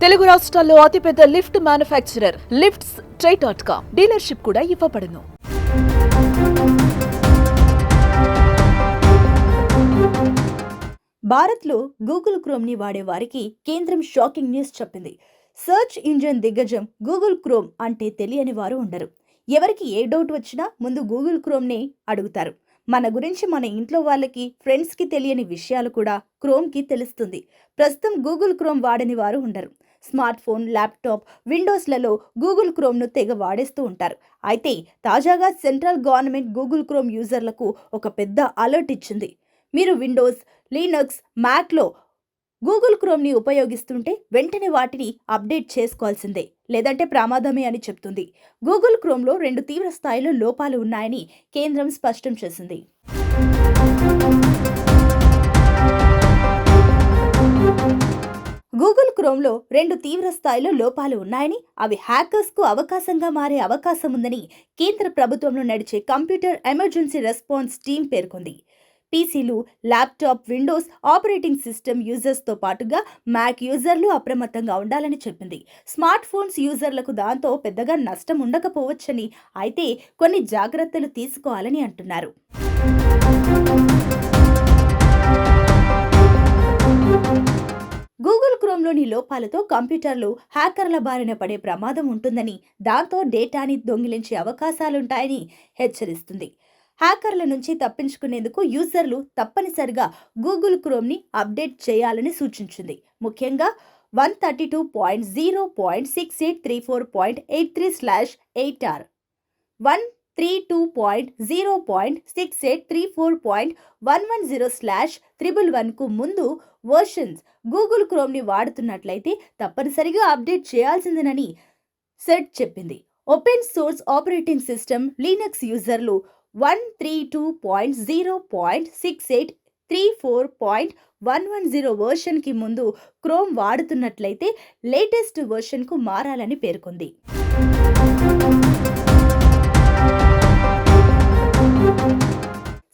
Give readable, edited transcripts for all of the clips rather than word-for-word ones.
తెలుగు రాష్ట్రాల్లో అతిపెద్ద lift manufacturer lifts ట్రై.com dealership కూడా ఇవ్వబడును. భారత్లో గూగుల్ క్రోమ్ని వాడే వారికి కేంద్రం షాకింగ్ న్యూస్ చెప్పింది. సర్చ్ ఇంజిన్ దిగ్గజం గూగుల్ క్రోమ్ అంటే తెలియని వారు ఉండరు. ఎవరికి ఏ డౌట్ వచ్చినా ముందు గూగుల్ క్రోమ్నే అడుగుతారు. మన గురించి మన ఇంట్లో వాళ్ళకి, ఫ్రెండ్స్కి తెలియని విషయాలు కూడా క్రోమ్కి తెలుస్తుంది. ప్రస్తుతం గూగుల్ క్రోమ్ వాడని వారు ఉండరు. స్మార్ట్ ఫోన్, ల్యాప్టాప్, విండోస్లలో గూగుల్ క్రోమ్ను తెగ వాడేస్తూ ఉంటారు. అయితే తాజాగా సెంట్రల్ గవర్నమెంట్ గూగుల్ క్రోమ్ యూజర్లకు ఒక పెద్ద అలర్ట్ ఇచ్చింది. మీరు విండోస్, లినక్స్, మ్యాక్లో గూగుల్ క్రోమ్ని ఉపయోగిస్తుంటే వెంటనే వాటిని అప్డేట్ చేసుకోవాల్సిందే, లేదంటే ప్రమాదమే అని చెప్తుంది. గూగుల్ క్రోమ్లో 2 తీవ్ర స్థాయిలో లోపాలు ఉన్నాయని కేంద్రం స్పష్టం చేసింది. గూగుల్ క్రోమ్లో 2 తీవ్ర స్థాయిలో లోపాలు ఉన్నాయని, అవి హ్యాకర్స్కు అవకాశంగా మారే అవకాశం ఉందని కేంద్ర ప్రభుత్వంలో నడిచే కంప్యూటర్ ఎమర్జెన్సీ రెస్పాన్స్ టీం పేర్కొంది. పీసీలు, ల్యాప్టాప్, విండోస్ ఆపరేటింగ్ సిస్టమ్ యూజర్స్తో పాటుగా మ్యాక్ యూజర్లు అప్రమత్తంగా ఉండాలని చెప్పింది. స్మార్ట్ ఫోన్స్ యూజర్లకు దాంతో పెద్దగా నష్టం ఉండకపోవచ్చని, అయితే కొన్ని జాగ్రత్తలు తీసుకోవాలని అంటున్నారు. గూగుల్ క్రోమ్లోని లోపాలతో కంప్యూటర్లు హ్యాకర్ల బారిన పడే ప్రమాదం ఉంటుందని, దాంతో డేటాని దొంగిలించే అవకాశాలుంటాయని హెచ్చరిస్తుంది. హ్యాకర్ల నుంచి తప్పించుకునేందుకు యూజర్లు తప్పనిసరిగా గూగుల్ క్రోమ్ని అప్డేట్ చేయాలని సూచించింది. ముఖ్యంగా 132.0.6834.83/8r, 132.0.6834.110/111కు ముందు వర్షన్స్ గూగుల్ క్రోమ్ని వాడుతున్నట్లయితే తప్పనిసరిగా అప్డేట్ చేయాల్సిందేనని సెట్ చెప్పింది. Open source operating system Linux యూజర్లు 132.0.6834.110 వర్షన్కి ముందు క్రోమ్ వాడుతున్నట్లయితే లేటెస్ట్ వర్షన్కు మారాలని పేర్కొంది.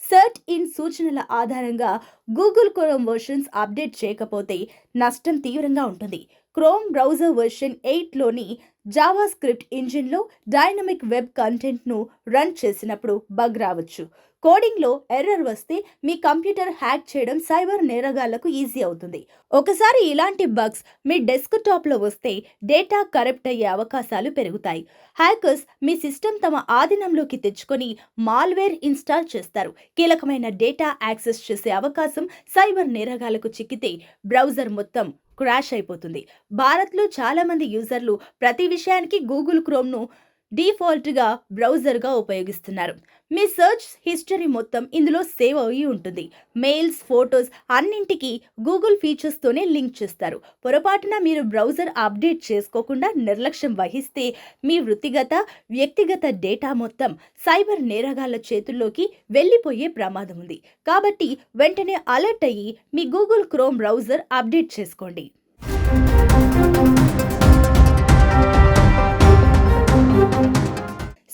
సెర్చ్ ఇన్ సూచనల ఆధారంగా గూగుల్ క్రోమ్ వర్షన్స్ అప్డేట్ చేయకపోతే నష్టం తీవ్రంగా ఉంటుంది. క్రోమ్ బ్రౌజర్ వర్షన్ 8లోని జావా స్క్రిప్ట్ ఇంజిన్లో డైనమిక్ వెబ్ కంటెంట్ను రన్ చేసినప్పుడు బగ్ రావచ్చు. కోడింగ్లో ఎర్రర్ వస్తే మీ కంప్యూటర్ హ్యాక్ చేయడం సైబర్ నేరగాళ్లకు ఈజీ అవుతుంది. ఒకసారి ఇలాంటి బగ్స్ మీ డెస్క్టాప్లో వస్తే డేటా కరప్ట్ అయ్యే అవకాశాలు పెరుగుతాయి. హ్యాకర్స్ మీ సిస్టమ్ తమ ఆధీనంలోకి తెచ్చుకొని మాల్వేర్ ఇన్స్టాల్ చేస్తారు. కీలకమైన డేటా యాక్సెస్ చేసే అవకాశం సైబర్ నేరగాళ్లకు చిక్కితే బ్రౌజర్ మొత్తం క్రాష్ అయిపోతుంది. భారత్లో చాలా మంది యూజర్లు ప్రతి విషయానికి గూగుల్ క్రోమ్ను డిఫాల్ట్గా బ్రౌజర్గా ఉపయోగిస్తున్నారు. మీ సెర్చ్ హిస్టరీ మొత్తం ఇందులో సేవ్ అయి ఉంటుంది. మెయిల్స్, ఫోటోస్ అన్నింటికి గూగుల్ ఫీచర్స్తోనే లింక్ చేస్తారు. పొరపాటున మీరు బ్రౌజర్ అప్డేట్ చేసుకోకుండా నిర్లక్ష్యం వహిస్తే మీ వ్యక్తిగత డేటా మొత్తం సైబర్ నేరగాళ్ల చేతుల్లోకి వెళ్ళిపోయే ప్రమాదం ఉంది. కాబట్టి వెంటనే అలర్ట్ అయ్యి మీ గూగుల్ క్రోమ్ బ్రౌజర్ అప్డేట్ చేసుకోండి.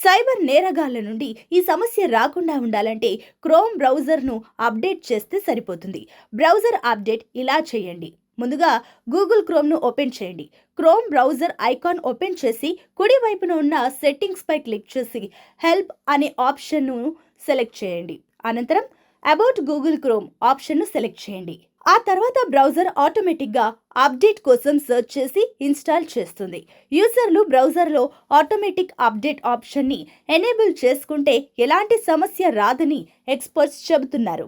సైబర్ నేరగాళ్ల నుండి ఈ సమస్య రాకుండా ఉండాలంటే క్రోమ్ బ్రౌజర్ను అప్డేట్ చేస్తే సరిపోతుంది. బ్రౌజర్ అప్డేట్ ఇలా చేయండి. ముందుగా గూగుల్ క్రోమ్ను ఓపెన్ చేయండి. క్రోమ్ బ్రౌజర్ ఐకాన్ ఓపెన్ చేసి కుడి వైపున ఉన్న సెట్టింగ్స్పై క్లిక్ చేసి హెల్ప్ అనే ఆప్షన్ను సెలెక్ట్ చేయండి. అనంతరం అబౌట్ గూగుల్ క్రోమ్ ఆప్షన్ను సెలెక్ట్ చేయండి. ఆ తర్వాత బ్రౌజర్ ఆటోమేటిక్గా అప్డేట్ కోసం సెర్చ్ చేసి ఇన్స్టాల్ చేస్తుంది. యూజర్లు బ్రౌజర్లో ఆటోమేటిక్ అప్డేట్ ఆప్షన్ని ఎనేబుల్ చేసుకుంటే ఎలాంటి సమస్య రాదని ఎక్స్పర్ట్స్ చెబుతున్నారు.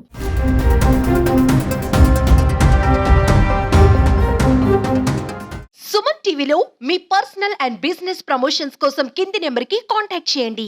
సుమన్ టీవీలో మీ పర్సనల్ అండ్ బిజినెస్ ప్రమోషన్స్ కోసం కింది నెంబర్కి కాంటాక్ట్ చేయండి.